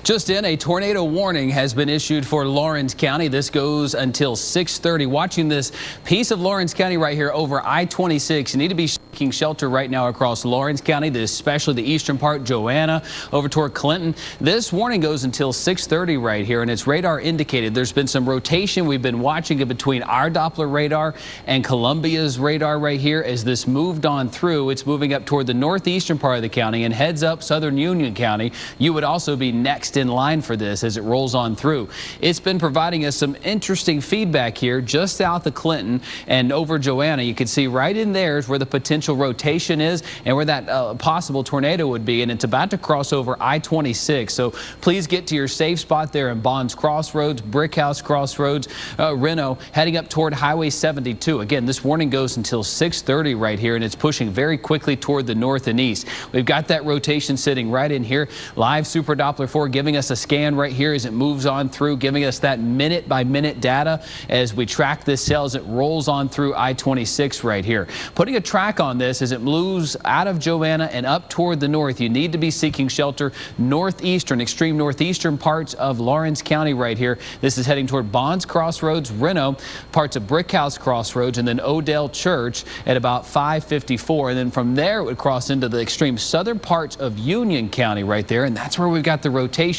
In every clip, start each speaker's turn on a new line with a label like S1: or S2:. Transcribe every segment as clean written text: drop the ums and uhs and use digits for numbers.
S1: Just in, a tornado warning has been issued for Lawrence County. This goes until 6:30. Watching this piece of Lawrence County right here over I-26. You need to be seeking shelter right now across Lawrence County, especially the eastern part, Joanna, over toward Clinton. This warning goes until 6:30 right here, and it's radar indicated. There's been some rotation. We've been watching it between our Doppler radar and Columbia's radar right here. As this moved on through, it's moving up toward the northeastern part of the county and heads up southern Union County. You would also be next in line for this as it rolls on through. It's been providing us some interesting feedback here just south of Clinton and over Joanna. You can see right in there is where the potential rotation is and where that possible tornado would be, and it's about to cross over I-26. So please get to your safe spot there in Bonds Crossroads, Brickhouse Crossroads, Reno, heading up toward Highway 72. Again, this warning goes until 6:30 right here, and it's pushing very quickly toward the north and east. We've got that rotation sitting right in here. Live Super Doppler 4 giving us a scan right here as it moves on through, giving us that minute by minute data as we track this cell as it rolls on through I-26 right here. Putting a track on this as it moves out of Joanna and up toward the north. You need to be seeking shelter northeastern, extreme northeastern parts of Lawrence County right here. This is heading toward Bonds Crossroads, Reno, parts of Brickhouse Crossroads, and then Odell Church at about 554. And then from there it would cross into the extreme southern parts of Union County right there, and that's where we've got the rotation.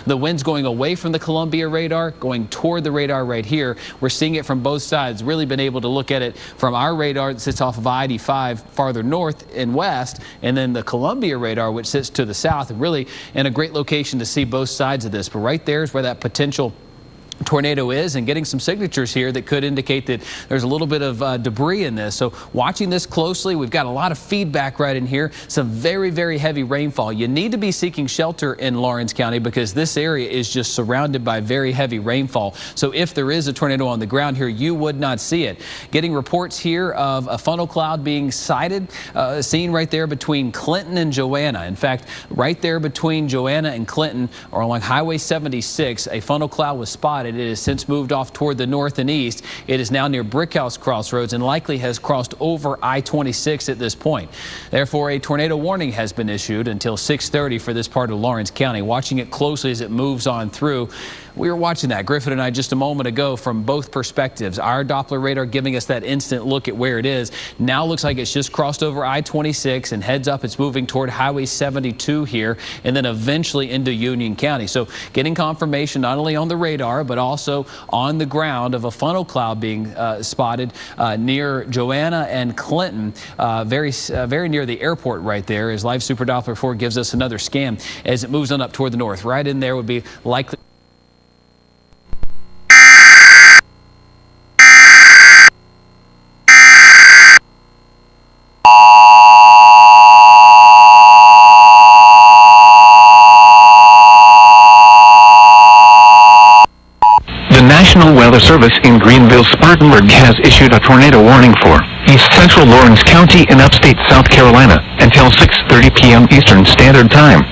S1: The wind's going away from the Columbia radar, going toward the radar right here. We're seeing it from both sides. Really been able to look at it from our radar that sits off of I-85 farther north and west, and then the Columbia radar, which sits to the south, and really in a great location to see both sides of this. But right there is where that potential tornado is, and getting some signatures here that could indicate that there's a little bit of debris in this. So watching this closely, we've got a lot of feedback right in here. Some very, very heavy rainfall. You need to be seeking shelter in Lawrence County because this area is just surrounded by very heavy rainfall. So if there is a tornado on the ground here, you would not see it. Getting reports here of a funnel cloud being sighted, seen right there between Clinton and Joanna. In fact, right there between Joanna and Clinton, or along Highway 76, a funnel cloud was spotted. It has since moved off toward the north and east. It is now near Brickhouse Crossroads and likely has crossed over I-26 at this point. Therefore, a tornado warning has been issued until 6:30 for this part of Lawrence County. Watching it closely as it moves on through. We were watching that, Griffin and I, just a moment ago from both perspectives. Our Doppler radar giving us that instant look at where it is. Now looks like it's just crossed over I-26 and heads up. It's moving toward Highway 72 here and then eventually into Union County. So getting confirmation not only on the radar but also on the ground of a funnel cloud being spotted near Joanna and Clinton, very near the airport right there, as Live Super Doppler 4 gives us another scan as it moves on up toward the north. Right in there would be likely.
S2: National Weather Service in Greenville-Spartanburg has issued a tornado warning for East Central Lawrence County in upstate South Carolina until 6:30 p.m. Eastern Standard Time.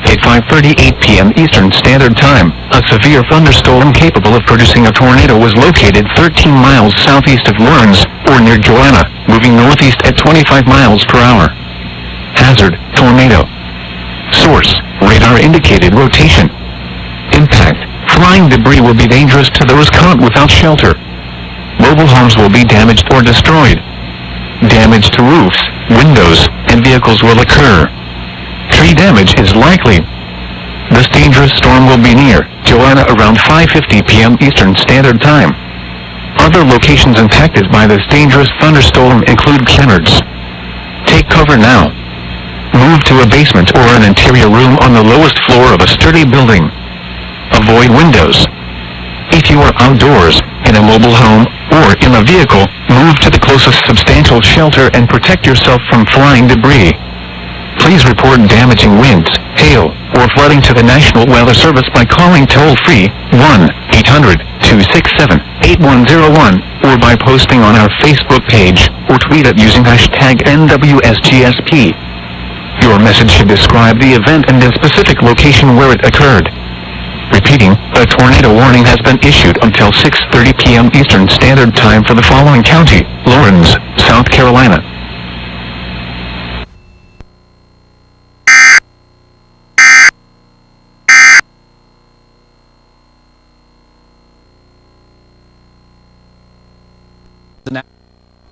S2: At 5:38 p.m. Eastern Standard Time, a severe thunderstorm capable of producing a tornado was located 13 miles southeast of Lawrence, or near Joanna, moving northeast at 25 miles per hour. Hazard, tornado. Source, radar indicated rotation. Impact. Flying debris will be dangerous to those caught without shelter. Mobile homes will be damaged or destroyed. Damage to roofs, windows, and vehicles will occur. Tree damage is likely. This dangerous storm will be near Joanna around 5:50 p.m. Eastern Standard Time. Other locations impacted by this dangerous thunderstorm include Kennards. Take cover now. Move to a basement or an interior room on the lowest floor of a sturdy building. Avoid windows. If you are outdoors, in a mobile home, or in a vehicle, move to the closest substantial shelter and protect yourself from flying debris. Please report damaging winds, hail, or flooding to the National Weather Service by calling toll-free 1-800-267-8101 or by posting on our Facebook page or tweet it using hashtag NWSGSP. Your message should describe the event and the specific location where it occurred. Repeating, a tornado warning has been issued until 6:30 p.m. Eastern Standard Time for the following county: Lawrence, South Carolina.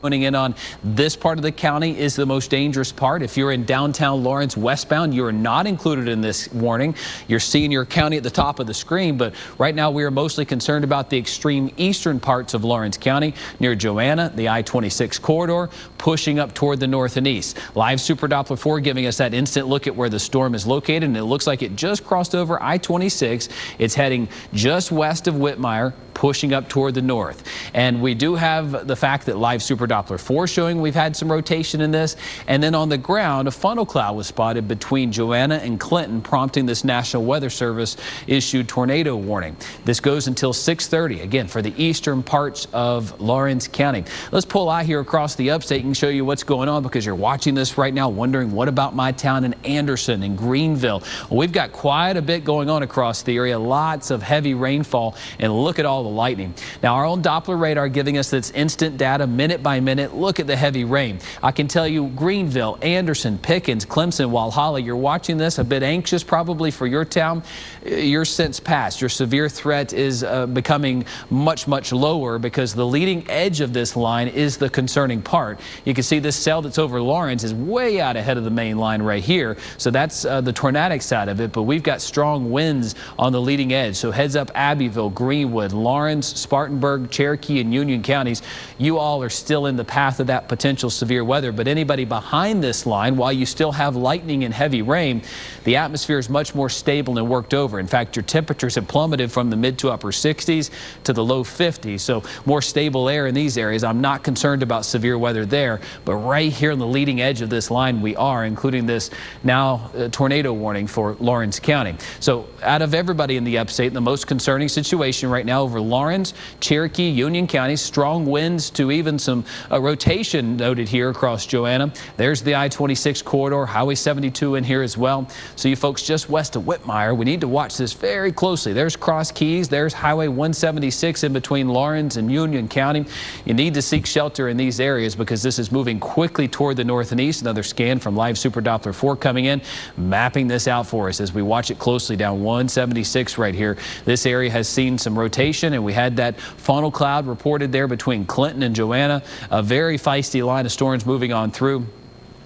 S1: Zoning in on this part of the county is the most dangerous part. If you're in downtown Lawrence westbound, you are not included in this warning. You're seeing your county at the top of the screen, but right now we are mostly concerned about the extreme eastern parts of Lawrence County near Joanna, the I-26 corridor, pushing up toward the north and east. Live Super Doppler 4 giving us that instant look at where the storm is located, and it looks like it just crossed over I-26. It's heading just west of Whitmire, pushing up toward the north. And we do have the fact that Live Super Doppler 4 showing we've had some rotation in this. And then on the ground, a funnel cloud was spotted between Joanna and Clinton, prompting this National Weather Service issued tornado warning. This goes until 6:30, again, for the eastern parts of Lawrence County. Let's pull out here across the upstate and show you what's going on, because you're watching this right now wondering, what about my town in Anderson and Greenville? Well, we've got quite a bit going on across the area, lots of heavy rainfall, and look at all the lightning. Now, our own Doppler radar giving us this instant data minute by minute. Look at the heavy rain. I can tell you Greenville, Anderson, Pickens, Clemson, Walhalla, you're watching this a bit anxious probably for your town. Your sense passed. Your severe threat is becoming much, much lower, because the leading edge of this line is the concerning part. You can see this cell that's over Lawrence is way out ahead of the main line right here. So that's the tornadic side of it, but we've got strong winds on the leading edge. So heads up Abbeville, Greenwood, Lawrence, Spartanburg, Cherokee, and Union counties. You all are still in the path of that potential severe weather, but anybody behind this line, while you still have lightning and heavy rain, the atmosphere is much more stable and worked over. In fact, your temperatures have plummeted from the mid to upper 60s to the low 50s, so more stable air in these areas. I'm not concerned about severe weather there, but right here on the leading edge of this line we are, including this now tornado warning for Lawrence County. So out of everybody in the upstate, the most concerning situation right now over Lawrence, Cherokee, Union counties, strong winds to even some rotation noted here across Joanna. There's the I-26 corridor, Highway 72 in here as well. So you folks just west of Whitmire, we need to watch this very closely. There's Cross Keys, there's Highway 176 in between Lawrence and Union County. You need to seek shelter in these areas because this is moving quickly toward the north and east. Another scan from Live Super Doppler 4 coming in, mapping this out for us as we watch it closely down 176 right here. This area has seen some rotation, and we had that funnel cloud reported there between Clinton and Joanna. A very feisty line of storms moving on through.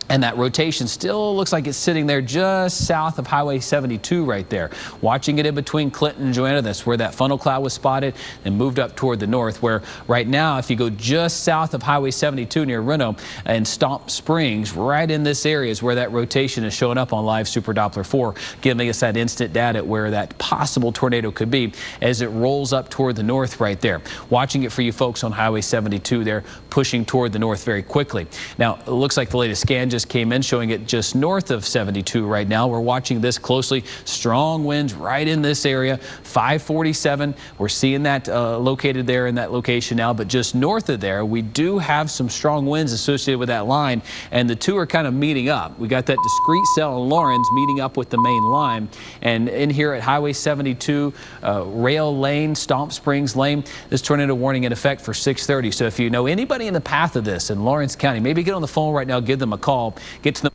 S1: And that rotation still looks like it's sitting there just south of Highway 72 right there. Watching it in between Clinton and Joanna, that's where that funnel cloud was spotted, and moved up toward the north, where right now, if you go just south of Highway 72 near Reno and Stomp Springs, right in this area is where that rotation is showing up on Live Super Doppler 4, giving us that instant data where that possible tornado could be as it rolls up toward the north right there. Watching it for you folks on Highway 72 there, pushing toward the north very quickly. Now, it looks like the latest scan just came in showing it just north of 72 right now. We're watching this closely. Strong winds right in this area. 547. We're seeing that located there in that location now, but just north of there, we do have some strong winds associated with that line, and the two are kind of meeting up. We got that discrete cell in Lawrence meeting up with the main line, and in here at Highway 72, Rail Lane, Stomp Springs Lane, this tornado warning in effect for 6:30. So if you know anybody in the path of this in Lawrence County, maybe get on the phone right now, give them a call. Get to the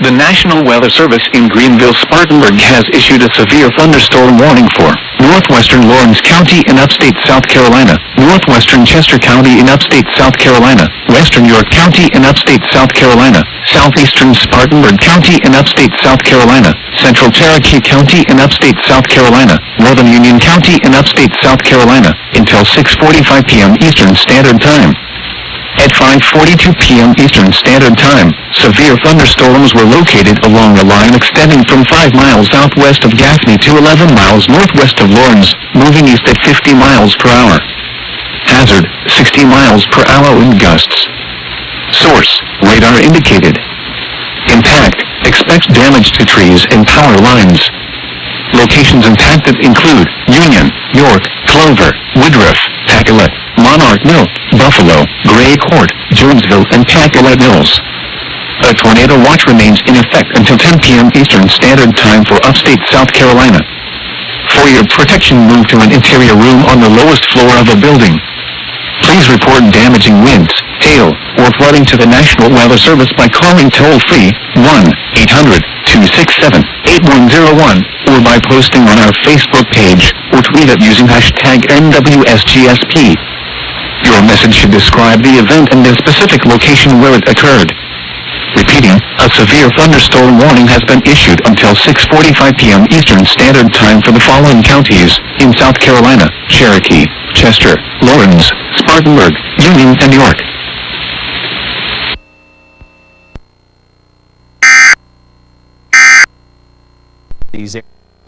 S2: The National Weather Service in Greenville-Spartanburg has issued a severe thunderstorm warning for northwestern Lawrence County in upstate South Carolina, northwestern Chester County in upstate South Carolina, western York County in upstate South Carolina, southeastern Spartanburg County in upstate South Carolina, central Cherokee County in upstate South Carolina, northern Union County in upstate South Carolina, until 6:45 p.m. Eastern Standard Time. At 5:42 p.m. Eastern Standard Time, severe thunderstorms were located along a line extending from 5 miles southwest of Gaffney to 11 miles northwest of Lawrence, moving east at 50 miles per hour. Hazard, 60 miles per hour wind gusts. Source, radar indicated. Impact, expect damage to trees and power lines. Locations impacted include Union, York, Clover, Woodruff, Pacolet, Monarch Mill, Buffalo, Gray Court, Jonesville, and Pacolet Mills. A tornado watch remains in effect until 10 p.m. Eastern Standard Time for upstate South Carolina. For your protection, move to an interior room on the lowest floor of a building. Please report damaging winds, hail, or flooding to the National Weather Service by calling toll-free 1-800-267-8101 or by posting on our Facebook page or tweet it using hashtag NWSGSP. Your message should describe the event and the specific location where it occurred. Repeating, a severe thunderstorm warning has been issued until 6:45 p.m. Eastern Standard Time for the following counties in South Carolina: Cherokee, Chester, Lawrence, Spartanburg, Union, and York.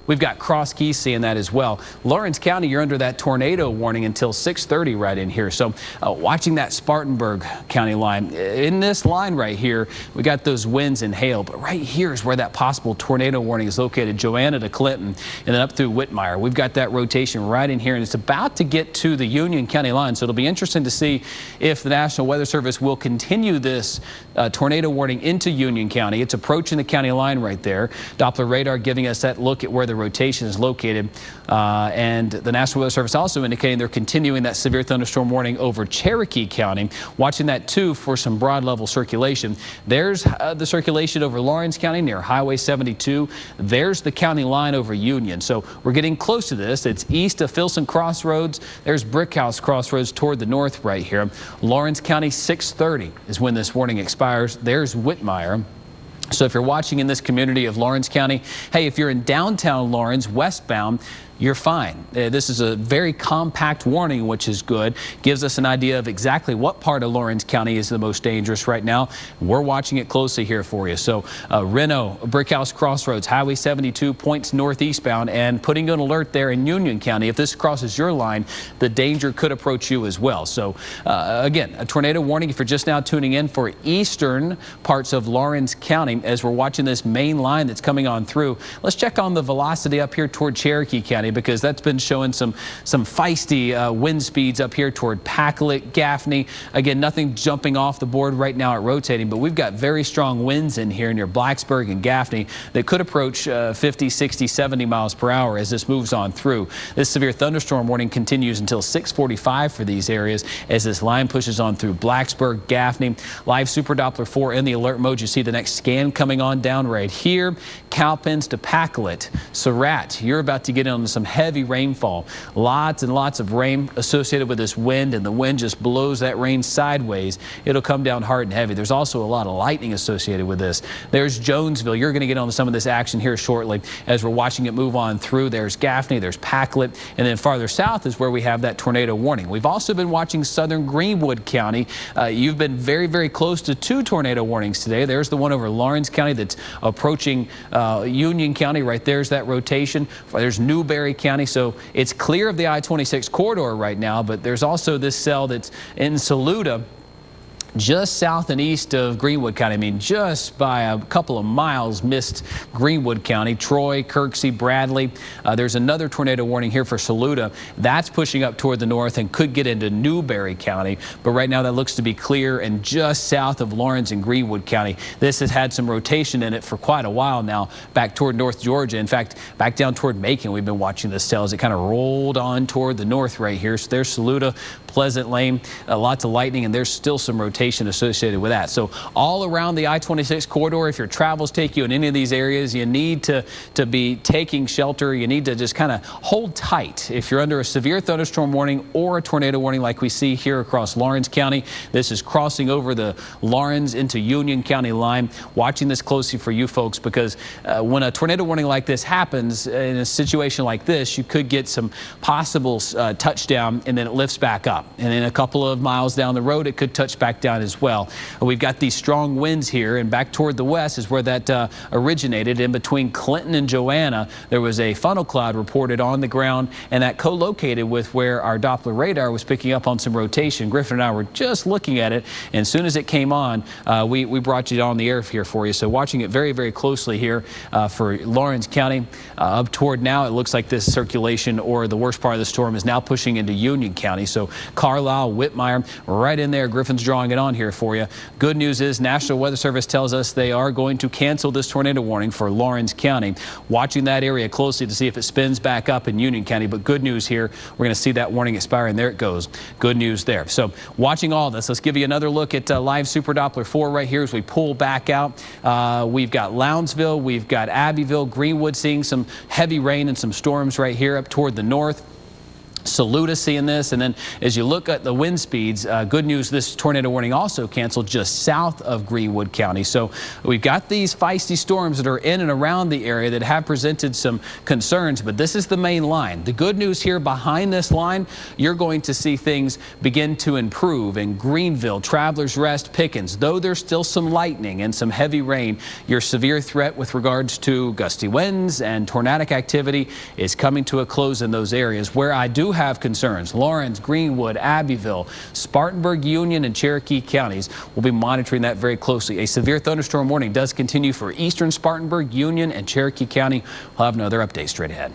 S1: We've got Cross Keys seeing that as well. Lawrence County, you're under that tornado warning until 6:30 right in here. So watching that Spartanburg County line. In this line right here, we got those winds and hail. But right here is where that possible tornado warning is located. Joanna to Clinton and then up through Whitmire. We've got that rotation right in here. And it's about to get to the Union County line. So it'll be interesting to see if the National Weather Service will continue this tornado warning into Union County. It's approaching the county line right there. Doppler radar giving us that look at where the rotation is located, and the National Weather Service also indicating they're continuing that severe thunderstorm warning over Cherokee County. Watching that too for some broad level circulation. There's the circulation over Lawrence County near Highway 72. There's the county line over Union. So we're getting close to this. It's east of Filson Crossroads. There's Brickhouse Crossroads toward the north right here. Lawrence County 6:30 is when this warning expires. There's Whitmire. So if you're watching in this community of Lawrence County, hey, if you're in downtown Lawrence westbound, you're fine. This is a very compact warning, which is good. Gives us an idea of exactly what part of Lawrence County is the most dangerous right now. We're watching it closely here for you. So Reno, Brickhouse Crossroads, Highway 72 points northeastbound, and putting an alert there in Union County. If this crosses your line, the danger could approach you as well. So again, a tornado warning if you're just now tuning in for eastern parts of Lawrence County as we're watching this main line that's coming on through. Let's check on the velocity up here toward Cherokee County, because that's been showing some feisty wind speeds up here toward Packlet, Gaffney. Again, nothing jumping off the board right now at rotating, but we've got very strong winds in here near Blacksburg and Gaffney that could approach 50, 60, 70 miles per hour as this moves on through. This severe thunderstorm warning continues until 6:45 for these areas as this line pushes on through Blacksburg, Gaffney. Live Super Doppler 4 in the alert mode. You see the next scan coming on down right here. Cowpens to Packlet, Surratt. You're about to get into some heavy rainfall. Lots and lots of rain associated with this wind, and the wind just blows that rain sideways. It'll come down hard and heavy. There's also a lot of lightning associated with this. There's Jonesville. You're going to get on some of this action here shortly as we're watching it move on through. There's Gaffney, there's Packlet, and then farther south is where we have that tornado warning. We've also been watching southern Greenwood County. You've been very, very close to 2 tornado warnings today. There's the one over Lawrence County that's approaching Union County. Right there's that rotation. There's Newberry County, so it's clear of the I-26 corridor right now, but there's also this cell that's in Saluda, just south and east of Greenwood County. I mean, just by a couple of miles missed Greenwood County, Troy, Kirksey, Bradley. There's another tornado warning here for Saluda. That's pushing up toward the north and could get into Newberry County. But right now that looks to be clear and just south of Lawrence and Greenwood County. This has had some rotation in it for quite a while now, back toward North Georgia. In fact, back down toward Macon, we've been watching this cell as it kind of rolled on toward the north right here. So there's Saluda, Pleasant Lane, lots of lightning, and there's still some rotation associated with that. So all around the I-26 corridor, if your travels take you in any of these areas, you need to be taking shelter. You need to just kind of hold tight. If you're under a severe thunderstorm warning or a tornado warning like we see here across Lawrence County, this is crossing over the Lawrence into Union County line. Watching this closely for you folks, because when a tornado warning like this happens in a situation like this, you could get some possible touchdown and then it lifts back up. And then a couple of miles down the road, it could touch back down as well. We've got these strong winds here, and back toward the west is where that originated. In between Clinton and Joanna, there was a funnel cloud reported on the ground, and that co-located with where our Doppler radar was picking up on some rotation. Griffin and I were just looking at it, and as soon as it came on, we brought you on the air here for you. So watching it very, very closely here for Lawrence County. Up toward now, it looks like this circulation or the worst part of the storm is now pushing into Union County. So Carlisle, Whitmire, right in there. Griffin's drawing it on here for you. Good news is National Weather Service tells us they are going to cancel this tornado warning for Lawrence County. Watching that area closely to see if it spins back up in Union County. But good news here, we're going to see that warning expire, and there it goes. Good news there. So watching all this, let's give you another look at live Super Doppler 4 right here as we pull back out. We've got Lounsville, we've got Abbeville, Greenwood seeing some heavy rain and some storms right here up toward the north. Saluda seeing this, and then as you look at the wind speeds, good news, this tornado warning also canceled just south of Greenwood County. So we've got these feisty storms that are in and around the area that have presented some concerns, but this is the main line. The good news here, behind this line, you're going to see things begin to improve in Greenville, Travelers Rest, Pickens. Though there's still some lightning and some heavy rain, your severe threat with regards to gusty winds and tornadic activity is coming to a close in those areas. Where I do have concerns, Lawrence, Greenwood, Abbeville, Spartanburg, Union, and Cherokee counties. We'll be monitoring that very closely. A severe thunderstorm warning does continue for eastern Spartanburg, Union, and Cherokee County. We'll have another update straight ahead.